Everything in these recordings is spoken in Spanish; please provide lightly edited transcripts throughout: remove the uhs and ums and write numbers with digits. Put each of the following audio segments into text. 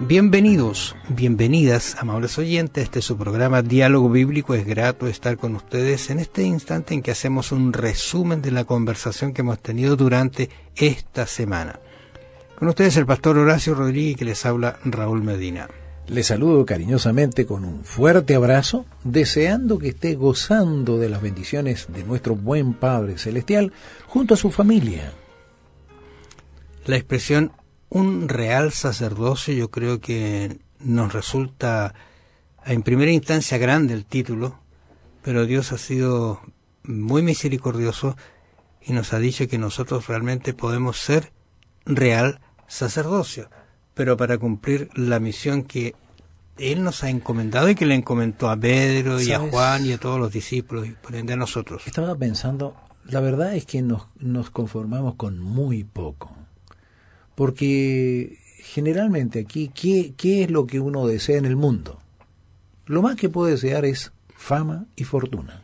Bienvenidos, bienvenidas, amables oyentes. Este es su programa Diálogo Bíblico. Es grato estar con ustedes en este instante en que hacemos un resumen de la conversación que hemos tenido durante esta semana. Con ustedes el pastor Horacio Rodríguez, que les habla Raúl Medina. Les saludo cariñosamente con un fuerte abrazo, deseando que esté gozando de las bendiciones de nuestro buen Padre Celestial junto a su familia. La expresión un real sacerdocio, yo creo que nos resulta en primera instancia grande el título, pero Dios ha sido muy misericordioso y nos ha dicho que nosotros realmente podemos ser real sacerdocio, pero para cumplir la misión que Él nos ha encomendado y que le encomendó a Pedro y a Juan y a todos los discípulos y por ende a nosotros. Estaba pensando, la verdad es que nos conformamos con muy poco. Porque generalmente aquí, ¿qué es lo que uno desea en el mundo? Lo más que puede desear es fama y fortuna.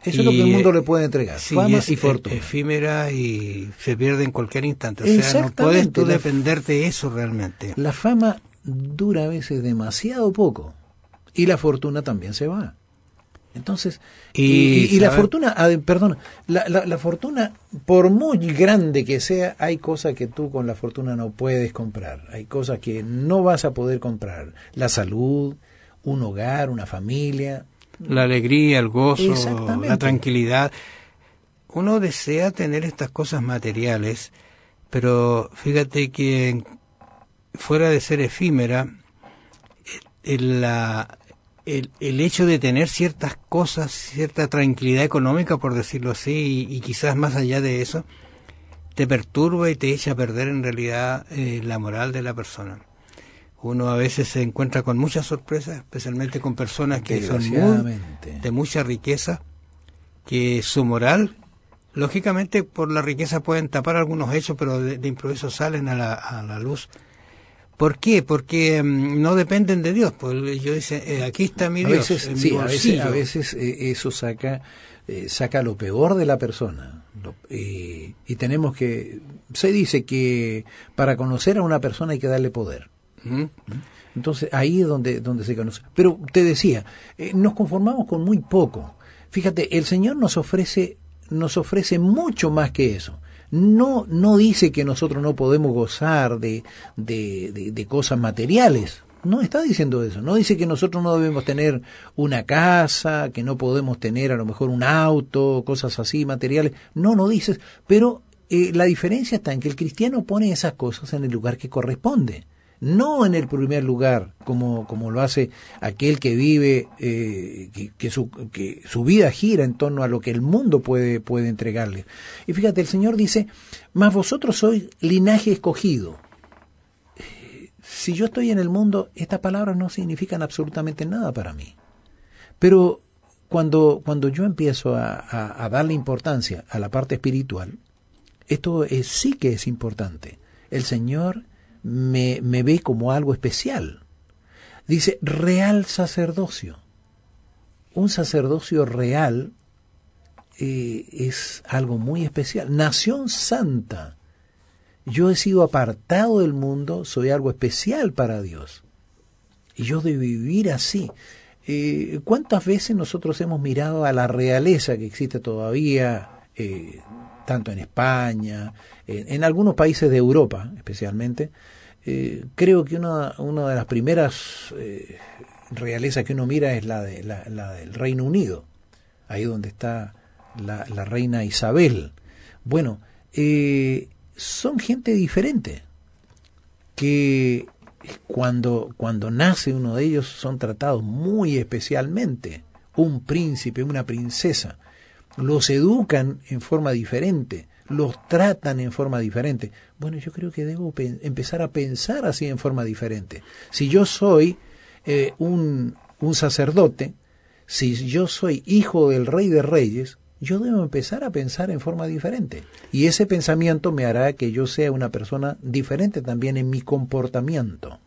Eso es lo que el mundo le puede entregar, sí, fama y fortuna. Efímera y se pierde en cualquier instante. O sea, no puedes tú depender de eso realmente. La fama dura a veces demasiado poco y la fortuna también se va. Entonces, y la fortuna, la fortuna, por muy grande que sea, hay cosas que tú con la fortuna no puedes comprar, hay cosas que no vas a poder comprar, la salud, un hogar, una familia. La alegría, el gozo, la tranquilidad. Uno desea tener estas cosas materiales, pero fíjate que fuera de ser efímera, el hecho de tener ciertas cosas, cierta tranquilidad económica, por decirlo así, y quizás más allá de eso, te perturba y te echa a perder en realidad la moral de la persona. Uno a veces se encuentra con muchas sorpresas, especialmente con personas que son de mucha riqueza, que su moral, lógicamente por la riqueza pueden tapar algunos hechos, pero de improviso salen a la luz. ¿Por qué? Porque no dependen de Dios. Pues yo dice, aquí está mi Dios. A veces eso saca lo peor de la persona. Y tenemos que... Se dice que para conocer a una persona hay que darle poder. ¿Mm? Entonces ahí es donde se conoce. Pero te decía, nos conformamos con muy poco. Fíjate, el Señor nos ofrece mucho más que eso. No dice que nosotros no podemos gozar de cosas materiales. No está diciendo eso. No dice que nosotros no debemos tener una casa, que no podemos tener a lo mejor un auto, cosas así materiales. No dice. Pero la diferencia está en que el cristiano pone esas cosas en el lugar que corresponde. No en el primer lugar, como lo hace aquel que vive, que su vida gira en torno a lo que el mundo puede entregarle. Y fíjate, el Señor dice, mas vosotros sois linaje escogido. Si yo estoy en el mundo, estas palabras no significan absolutamente nada para mí. Pero cuando yo empiezo a darle importancia a la parte espiritual, esto sí que es importante. El Señor me ve como algo especial. Dice, real sacerdocio. Un sacerdocio real es algo muy especial. Nación santa. Yo he sido apartado del mundo, soy algo especial para Dios. Y yo debo vivir así. ¿Cuántas veces nosotros hemos mirado a la realeza que existe todavía, tanto en España, en algunos países de Europa especialmente? Creo que una de las primeras realezas que uno mira es la del Reino Unido, ahí donde está la reina Isabel. Bueno, son gente diferente, que cuando nace uno de ellos son tratados muy especialmente, un príncipe, una princesa, los educan en forma diferente, los tratan en forma diferente. Bueno, yo creo que debo empezar a pensar así en forma diferente. Si yo soy un sacerdote, si yo soy hijo del Rey de Reyes, yo debo empezar a pensar en forma diferente. Y ese pensamiento me hará que yo sea una persona diferente también en mi comportamiento.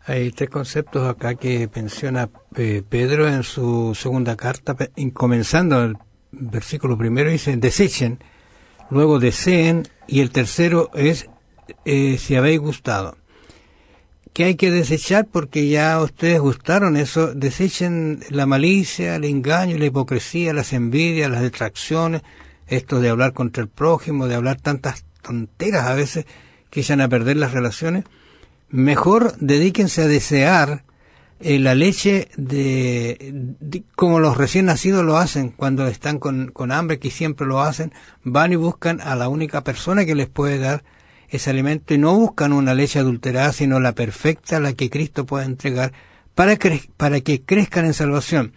Hay tres conceptos acá que menciona Pedro en su segunda carta, comenzando el versículo primero, dice, desechen, luego deseen, y el tercero es si habéis gustado. que hay que desechar porque ya ustedes gustaron eso. Desechen la malicia, el engaño, la hipocresía, las envidias, las detracciones, esto de hablar contra el prójimo, de hablar tantas tonteras a veces que echan a perder las relaciones. Mejor dedíquense a desear la leche como los recién nacidos lo hacen cuando están con hambre, que siempre lo hacen. Van y buscan a la única persona que les puede dar ese alimento y no buscan una leche adulterada, sino la perfecta, la que Cristo puede entregar para que crezcan en salvación.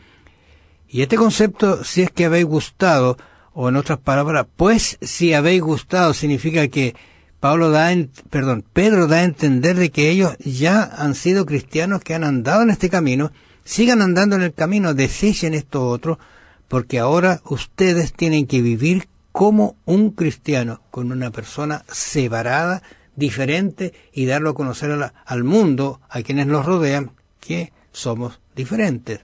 Y este concepto, si es que habéis gustado, o en otras palabras, pues si habéis gustado, significa que Pedro da a entender de que ellos ya han sido cristianos que han andado en este camino, sigan andando en el camino, desechen esto otro, porque ahora ustedes tienen que vivir como un cristiano, con una persona separada, diferente, y darlo a conocer al mundo, a quienes nos rodean, que somos diferentes.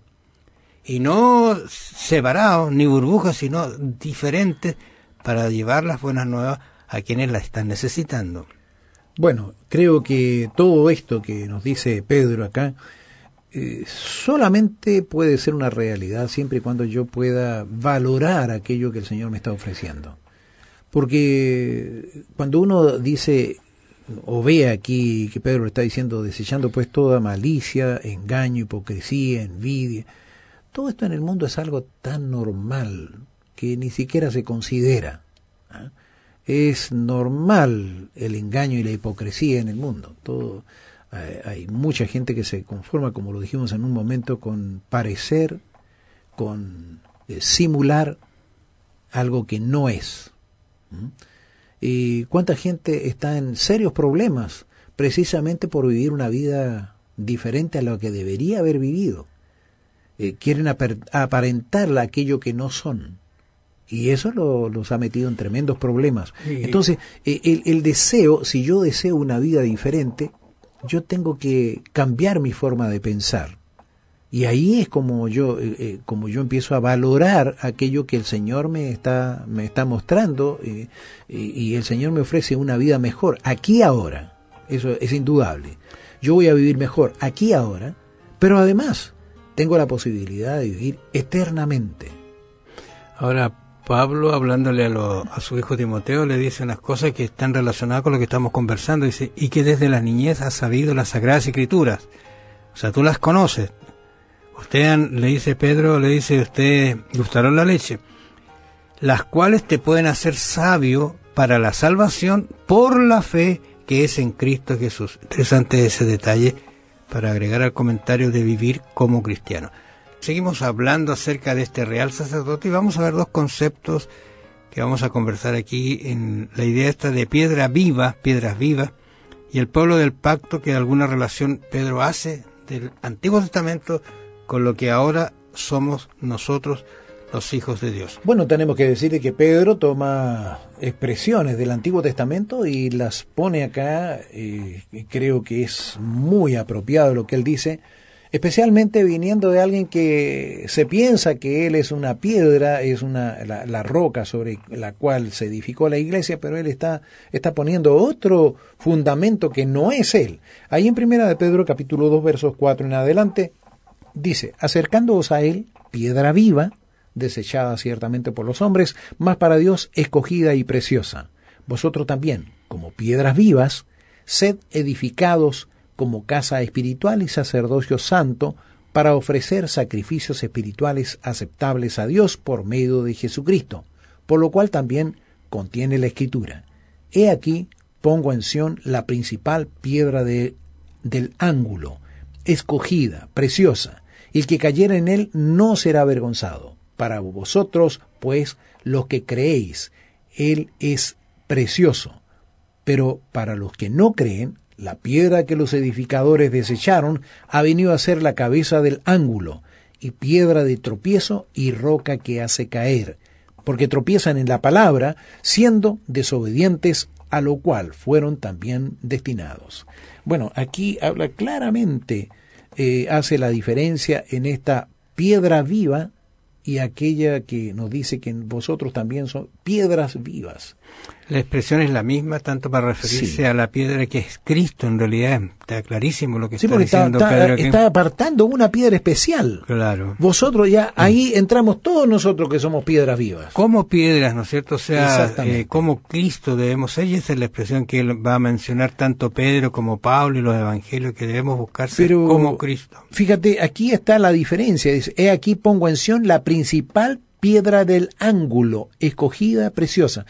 Y no separados, ni burbujas, sino diferentes, para llevar las buenas nuevas a quienes la están necesitando. Bueno, creo que todo esto que nos dice Pedro acá solamente puede ser una realidad siempre y cuando yo pueda valorar aquello que el Señor me está ofreciendo. Porque cuando uno dice o ve aquí que Pedro está diciendo desechando pues toda malicia, engaño, hipocresía, envidia, todo esto en el mundo es algo tan normal que ni siquiera se considera. Es normal el engaño y la hipocresía en el mundo. Hay mucha gente que se conforma, como lo dijimos en un momento, con parecer, con simular algo que no es. ¿Y cuánta gente está en serios problemas precisamente por vivir una vida diferente a lo que debería haber vivido? Quieren aparentar aquello que no son. Y eso los ha metido en tremendos problemas. Sí. Entonces, el deseo, si yo deseo una vida diferente, yo tengo que cambiar mi forma de pensar. Y ahí es como yo empiezo a valorar aquello que el Señor me está mostrando, y el Señor me ofrece una vida mejor, aquí ahora. Eso es indudable. Yo voy a vivir mejor aquí ahora, pero además tengo la posibilidad de vivir eternamente. Ahora, Pablo, hablándole a su hijo Timoteo, le dice unas cosas que están relacionadas con lo que estamos conversando. Dice, y que desde la niñez has sabido las Sagradas Escrituras. O sea, tú las conoces. Le dice Pedro, usted gustaron la leche. Las cuales te pueden hacer sabio para la salvación por la fe que es en Cristo Jesús. Interesante ese detalle para agregar al comentario de vivir como cristiano. Seguimos hablando acerca de este real sacerdote y vamos a ver dos conceptos que vamos a conversar aquí en la idea esta de piedras vivas, y el pueblo del pacto, que de alguna relación Pedro hace del Antiguo Testamento con lo que ahora somos nosotros, los hijos de Dios. Bueno, tenemos que decir que Pedro toma expresiones del Antiguo Testamento y las pone acá, creo que es muy apropiado lo que él dice, especialmente viniendo de alguien que se piensa que él es una piedra, es la roca sobre la cual se edificó la iglesia, pero él está poniendo otro fundamento que no es él. Ahí en 1 de Pedro, capítulo 2, versos 4 en adelante, dice, acercándoos a él, piedra viva, desechada ciertamente por los hombres, mas para Dios escogida y preciosa. Vosotros también, como piedras vivas, sed edificados como casa espiritual y sacerdocio santo, para ofrecer sacrificios espirituales aceptables a Dios por medio de Jesucristo, por lo cual también contiene la Escritura. He aquí, pongo en Sión la principal piedra del ángulo, escogida, preciosa, y el que cayera en él no será avergonzado. Para vosotros, pues, los que creéis, él es precioso, pero para los que no creen, la piedra que los edificadores desecharon ha venido a ser la cabeza del ángulo, y piedra de tropiezo y roca que hace caer, porque tropiezan en la palabra, siendo desobedientes, a lo cual fueron también destinados. Bueno, aquí habla claramente, hace la diferencia en esta piedra viva y aquella que nos dice que vosotros también piedras vivas. La expresión es la misma, tanto para referirse a la piedra que es Cristo, en realidad está clarísimo lo que está diciendo Pedro. Está apartando una piedra especial. Claro. Vosotros ya, ahí entramos todos nosotros que somos piedras vivas. Como piedras, ¿no es cierto? O sea, como Cristo debemos ser, y esa es la expresión que él va a mencionar tanto Pedro como Pablo y los evangelios, que debemos buscar ser como Cristo. Fíjate, aquí está la diferencia. Dice, he aquí pongo en Sión la principal piedra del ángulo, escogida, preciosa.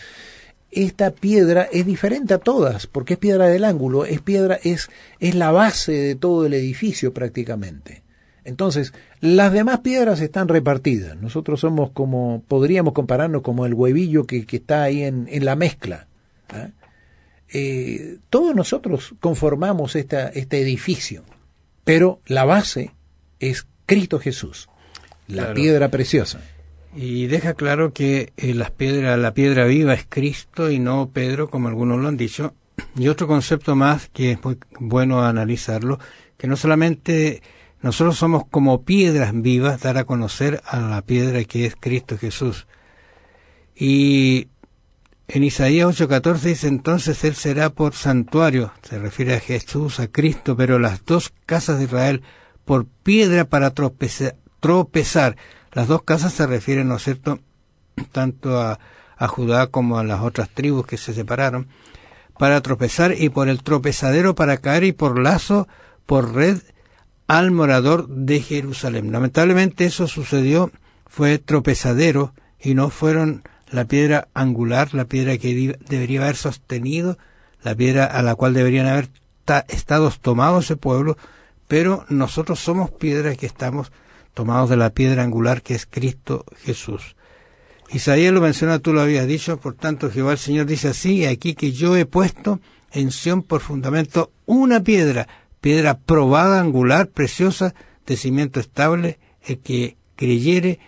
Esta piedra es diferente a todas, porque es piedra del ángulo, es la base de todo el edificio prácticamente. Entonces, las demás piedras están repartidas. Nosotros somos podríamos compararnos como el huevillo que está ahí en la mezcla. Todos nosotros conformamos este edificio, pero la base es Cristo Jesús, la piedra preciosa. Y deja claro que la piedra viva es Cristo y no Pedro, como algunos lo han dicho. Y otro concepto más que es muy bueno analizarlo, que no solamente nosotros somos como piedras vivas, dar a conocer a la piedra que es Cristo Jesús. Y en Isaías 8:14 dice, entonces Él será por santuario, se refiere a Jesús, a Cristo, pero las dos casas de Israel por piedra para tropezar. Las dos casas se refieren, ¿no es cierto?, tanto a Judá como a las otras tribus que se separaron, para tropezar, y por el tropezadero para caer, y por lazo, por red, al morador de Jerusalén. Lamentablemente eso sucedió, fue tropezadero, y no fueron la piedra angular, la piedra que debería haber sostenido, la piedra a la cual deberían haber estado tomados ese pueblo, pero nosotros somos piedras que estamos tomados de la piedra angular que es Cristo Jesús. Isaías lo menciona, tú lo habías dicho, por tanto Jehová el Señor dice así, aquí que yo he puesto en Sión por fundamento una piedra probada, angular, preciosa, de cimiento estable, el que creyere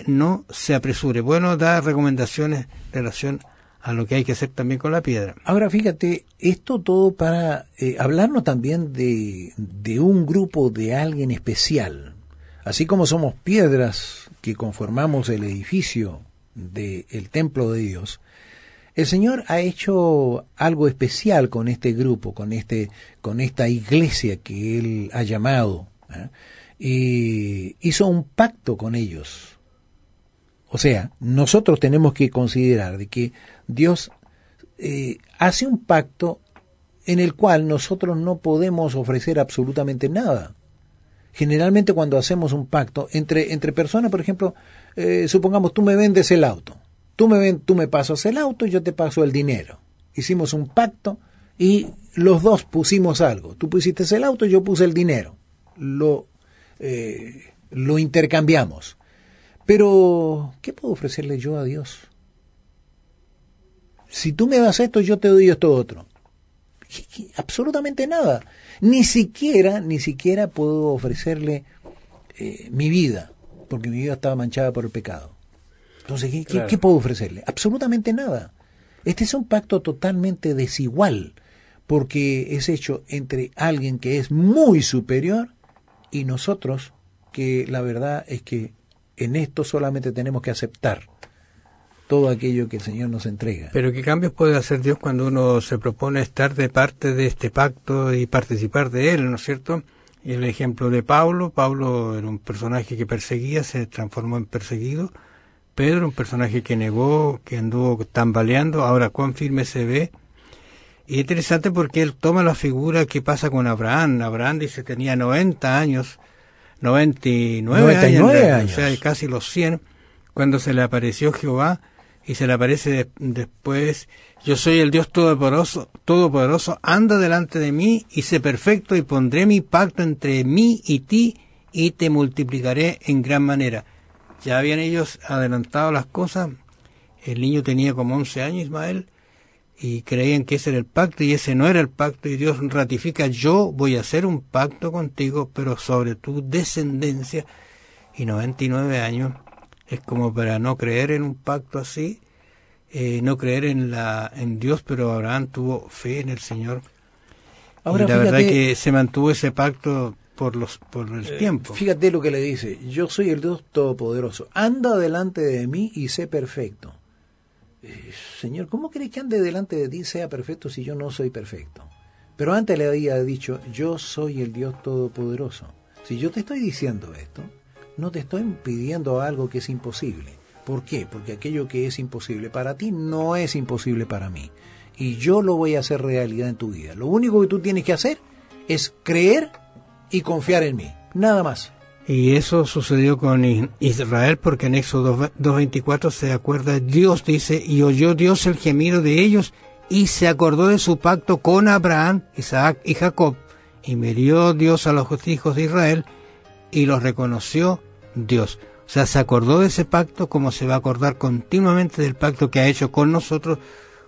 no se apresure. Bueno, da recomendaciones en relación a lo que hay que hacer también con la piedra. Ahora fíjate, esto todo para hablarnos también de un grupo, de alguien especial. Así como somos piedras que conformamos el edificio del templo de Dios, el Señor ha hecho algo especial con este grupo, con esta iglesia que Él ha llamado, y hizo un pacto con ellos. O sea, nosotros tenemos que considerar de que Dios hace un pacto en el cual nosotros no podemos ofrecer absolutamente nada. Generalmente cuando hacemos un pacto entre personas, por ejemplo, supongamos tú me vendes el auto, tú me pasas el auto y yo te paso el dinero. Hicimos un pacto y los dos pusimos algo. Tú pusiste el auto, yo puse el dinero. Lo intercambiamos. Pero, ¿qué puedo ofrecerle yo a Dios? Si tú me das esto, yo te doy esto otro. Absolutamente nada. Ni siquiera puedo ofrecerle mi vida, porque mi vida estaba manchada por el pecado. Entonces, ¿qué puedo ofrecerle? Absolutamente nada. Este es un pacto totalmente desigual, porque es hecho entre alguien que es muy superior y nosotros, que la verdad es que en esto solamente tenemos que aceptar todo aquello que el Señor nos entrega. Pero ¿qué cambios puede hacer Dios cuando uno se propone estar de parte de este pacto y participar de él, ¿no es cierto? Y el ejemplo de Pablo era un personaje que perseguía, se transformó en perseguido. Pedro, un personaje que negó, que anduvo tambaleando, ahora cuán firme se ve. Y es interesante porque él toma la figura que pasa con Abraham. Abraham dice tenía 99 años, o sea, casi los 100, cuando se le apareció Jehová, y se le aparece después, yo soy el Dios todopoderoso, anda delante de mí y sé perfecto, y pondré mi pacto entre mí y ti, y te multiplicaré en gran manera. Ya habían ellos adelantado las cosas, el niño tenía como 11 años, Ismael, y creían que ese era el pacto, y ese no era el pacto, y Dios ratifica, yo voy a hacer un pacto contigo, pero sobre tu descendencia. Y 99 años es como para no creer en un pacto así, no creer en Dios, pero Abraham tuvo fe en el Señor. Ahora, y la verdad que se mantuvo ese pacto por el tiempo. Fíjate lo que le dice: yo soy el Dios Todopoderoso, anda delante de mí y sé perfecto. Señor, ¿cómo querés que ande delante de ti y sea perfecto si yo no soy perfecto? Pero antes le había dicho: yo soy el Dios Todopoderoso. Si yo te estoy diciendo esto, no te estoy pidiendo algo que es imposible. ¿Por qué? Porque aquello que es imposible para ti no es imposible para mí. Y yo lo voy a hacer realidad en tu vida. Lo único que tú tienes que hacer es creer y confiar en mí. Nada más. Y eso sucedió con Israel, porque en Éxodo 2:24 se acuerda, Dios dice, y oyó Dios el gemido de ellos, y se acordó de su pacto con Abraham, Isaac y Jacob, y miró Dios a los hijos de Israel, y los reconoció Dios. O sea, se acordó de ese pacto como se va a acordar continuamente del pacto que ha hecho con nosotros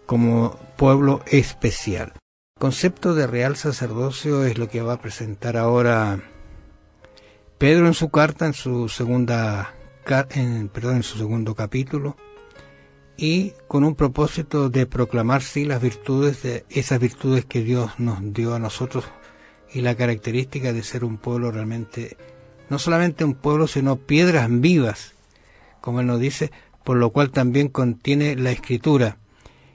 como pueblo especial. El concepto de real sacerdocio es lo que va a presentar ahora Pedro en su carta, en su segundo capítulo, y con un propósito de proclamar sí las virtudes, de esas virtudes que Dios nos dio a nosotros, y la característica de ser un pueblo realmente, no solamente un pueblo, sino piedras vivas, como él nos dice, por lo cual también contiene la Escritura.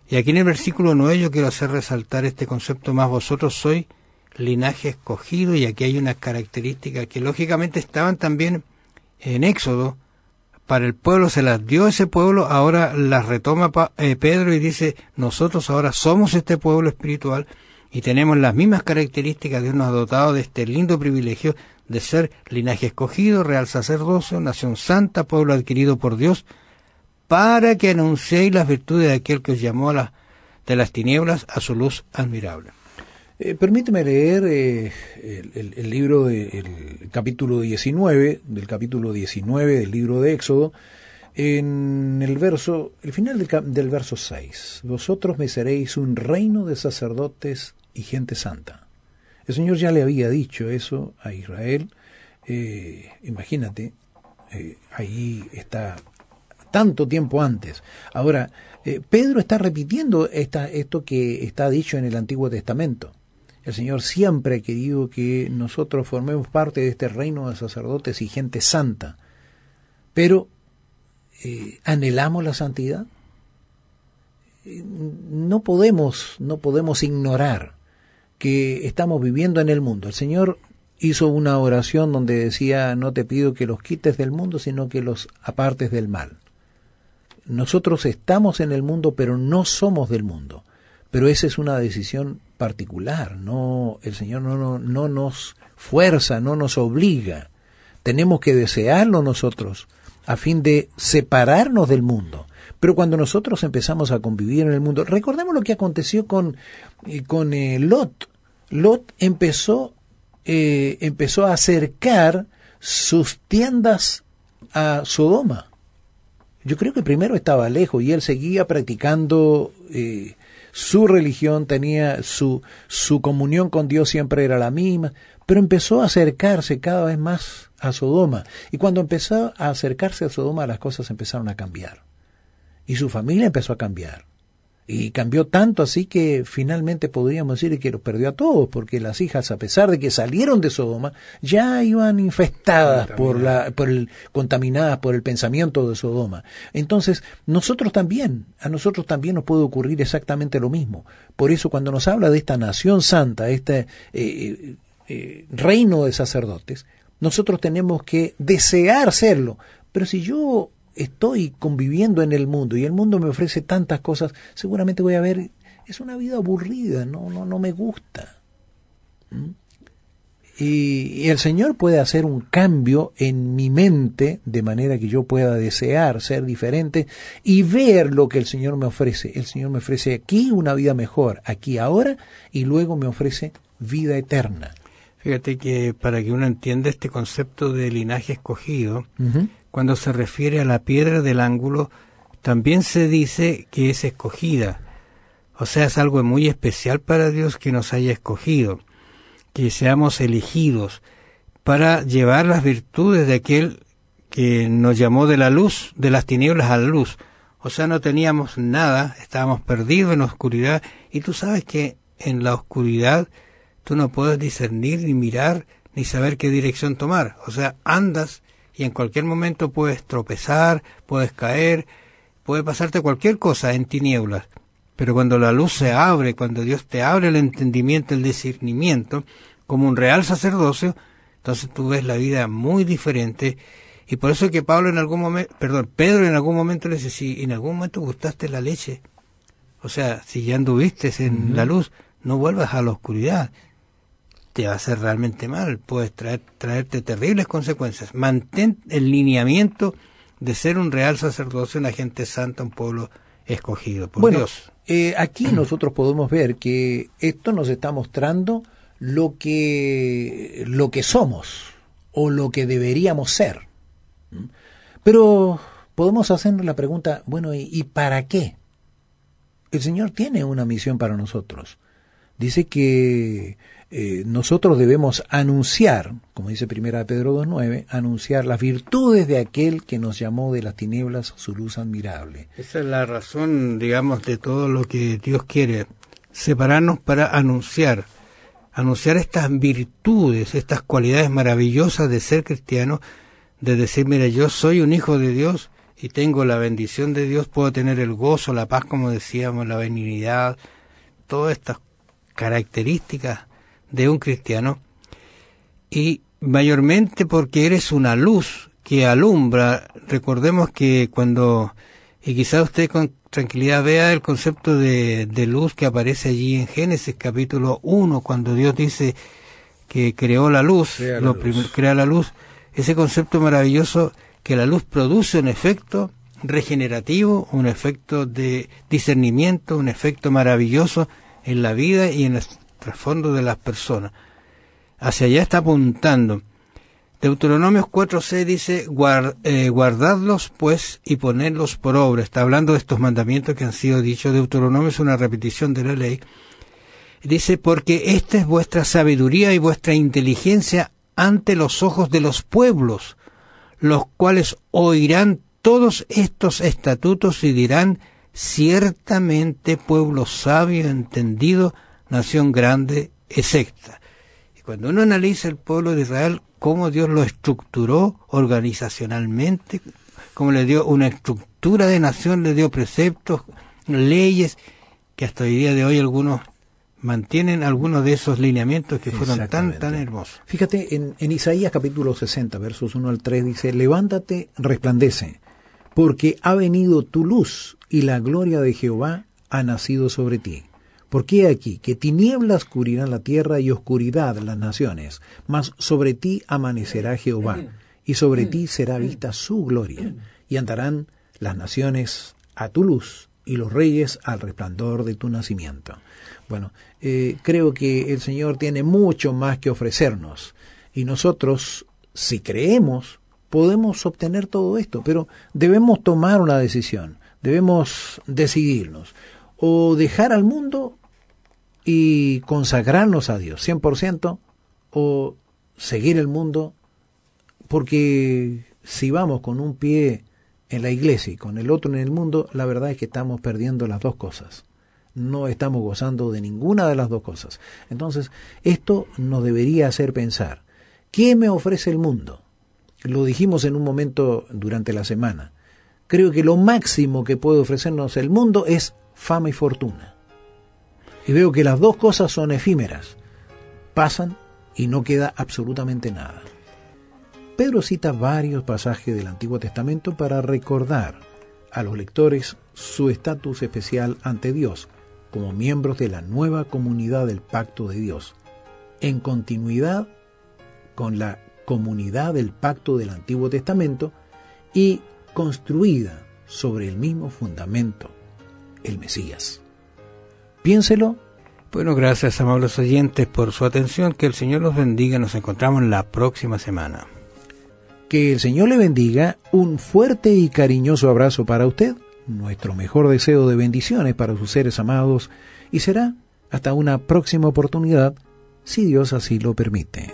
Y aquí en el versículo 9 yo quiero hacer resaltar este concepto más: vosotros sois linaje escogido, y aquí hay unas características que lógicamente estaban también en Éxodo, para el pueblo se las dio ese pueblo, ahora las retoma Pedro y dice, nosotros ahora somos este pueblo espiritual y tenemos las mismas características. Dios nos ha dotado de este lindo privilegio de ser linaje escogido, real sacerdocio, nación santa, pueblo adquirido por Dios, para que anunciéis las virtudes de aquel que os llamó de las tinieblas a su luz admirable. Permíteme leer el libro, el capítulo 19, del libro de Éxodo, en el final del verso 6. Vosotros me seréis un reino de sacerdotes y gente santa. El Señor ya le había dicho eso a Israel. Imagínate, ahí está tanto tiempo antes. Ahora, Pedro está repitiendo esto que está dicho en el Antiguo Testamento. El Señor siempre ha querido que nosotros formemos parte de este reino de sacerdotes y gente santa. Pero, ¿anhelamos la santidad? No podemos ignorar que estamos viviendo en el mundo. El Señor hizo una oración donde decía: no te pido que los quites del mundo, sino que los apartes del mal. Nosotros estamos en el mundo, pero no somos del mundo. Pero esa es una decisión particular. No, el Señor no nos fuerza, no nos obliga. Tenemos que desearlo nosotros a fin de separarnos del mundo. Pero cuando nosotros empezamos a convivir en el mundo, recordemos lo que aconteció con Lot. Lot empezó a acercar sus tiendas a Sodoma. Yo creo que primero estaba lejos y él seguía practicando su religión, tenía su comunión con Dios, siempre era la misma, pero empezó a acercarse cada vez más a Sodoma. Y cuando empezó a acercarse a Sodoma, las cosas empezaron a cambiar. Y su familia empezó a cambiar. Y cambió tanto así que finalmente podríamos decir que los perdió a todos, porque las hijas, a pesar de que salieron de Sodoma, ya iban infestadas contaminadas por el pensamiento de Sodoma. Entonces, a nosotros también nos puede ocurrir exactamente lo mismo. Por eso, cuando nos habla de esta nación santa, este reino de sacerdotes, nosotros tenemos que desear serlo. Pero si yo estoy conviviendo en el mundo y el mundo me ofrece tantas cosas, seguramente voy a ver, es una vida aburrida, no me gusta. Y el Señor puede hacer un cambio en mi mente de manera que yo pueda desear ser diferente y ver lo que el Señor me ofrece. El Señor me ofrece aquí una vida mejor, aquí ahora, y luego me ofrece vida eterna. Fíjate que para que uno entienda este concepto de linaje escogido, cuando se refiere a la piedra del ángulo, también se dice que es escogida. O sea, es algo muy especial para Dios que nos haya escogido, que seamos elegidos para llevar las virtudes de aquel que nos llamó de la luz, de las tinieblas a la luz. O sea, no teníamos nada, estábamos perdidos en la oscuridad, y tú sabes que en la oscuridad tú no puedes discernir, ni mirar, ni saber qué dirección tomar. O sea, andas y en cualquier momento puedes tropezar, puedes caer, puede pasarte cualquier cosa en tinieblas. Pero cuando la luz se abre, cuando Dios te abre el entendimiento, el discernimiento, como un real sacerdocio, entonces tú ves la vida muy diferente. Y por eso que Pedro en algún momento le dice, si en algún momento gustaste la leche, o sea, si ya anduviste en la luz, no vuelvas a la oscuridad. Te va a hacer realmente mal, puedes traerte terribles consecuencias. Mantén el lineamiento de ser un real sacerdocio, una gente santa, un pueblo escogido por Dios. Aquí nosotros podemos ver que esto nos está mostrando lo que somos o lo que deberíamos ser. Pero podemos hacernos la pregunta, bueno, ¿y para qué? El Señor tiene una misión para nosotros. Dice que nosotros debemos anunciar, como dice 1 Pedro 2:9, anunciar las virtudes de aquel que nos llamó de las tinieblas a su luz admirable. Esa es la razón, digamos, de todo lo que Dios quiere, separarnos para anunciar estas virtudes, estas cualidades maravillosas de ser cristiano, de decir, mira, yo soy un hijo de Dios y tengo la bendición de Dios, puedo tener el gozo, la paz, como decíamos, la benignidad, todas estas características de un cristiano, y mayormente porque eres una luz que alumbra. Recordemos que y quizá usted con tranquilidad vea el concepto de luz que aparece allí en Génesis capítulo 1, cuando Dios dice que creó la luz, crea la luz, ese concepto maravilloso que la luz produce un efecto regenerativo, un efecto de discernimiento, un efecto maravilloso en la vida y en el trasfondo de las personas. Hacia allá está apuntando. Deuteronomios 4:6 dice, guardadlos pues y ponedlos por obra. Está hablando de estos mandamientos que han sido dichos. Deuteronomio es una repetición de la ley. Dice, porque esta es vuestra sabiduría y vuestra inteligencia ante los ojos de los pueblos, los cuales oirán todos estos estatutos y dirán, ciertamente pueblo sabio, entendido, nación grande, etc. Y cuando uno analiza el pueblo de Israel, cómo Dios lo estructuró organizacionalmente, cómo le dio una estructura de nación, le dio preceptos, leyes, que hasta el día de hoy algunos mantienen algunos de esos lineamientos que fueron tan hermosos. Fíjate, en Isaías capítulo 60, versos 1 al 3, dice, levántate, resplandece, porque ha venido tu luz, y la gloria de Jehová ha nacido sobre ti. Porque he aquí que tinieblas cubrirán la tierra y oscuridad las naciones, mas sobre ti amanecerá Jehová, y sobre ti será vista su gloria, y andarán las naciones a tu luz, y los reyes al resplandor de tu nacimiento. Bueno, creo que el Señor tiene mucho más que ofrecernos, y nosotros, si creemos, podemos obtener todo esto, pero debemos tomar una decisión, debemos decidirnos, o dejar al mundo y consagrarnos a Dios 100%, o seguir el mundo, porque si vamos con un pie en la iglesia y con el otro en el mundo, la verdad es que estamos perdiendo las dos cosas. No estamos gozando de ninguna de las dos cosas. Entonces, esto nos debería hacer pensar, ¿qué me ofrece el mundo? Lo dijimos en un momento durante la semana. Creo que lo máximo que puede ofrecernos el mundo es fama y fortuna. Y veo que las dos cosas son efímeras. Pasan y no queda absolutamente nada. Pedro cita varios pasajes del Antiguo Testamento para recordar a los lectores su estatus especial ante Dios, como miembros de la nueva comunidad del pacto de Dios, en continuidad con la comunidad del pacto del Antiguo Testamento y construida sobre el mismo fundamento, el Mesías. Piénselo. Bueno, gracias, amables oyentes, por su atención. Que el Señor los bendiga. Nos encontramos la próxima semana. Que el Señor le bendiga. Un fuerte y cariñoso abrazo para usted. Nuestro mejor deseo de bendiciones para sus seres amados. Y será hasta una próxima oportunidad, si Dios así lo permite.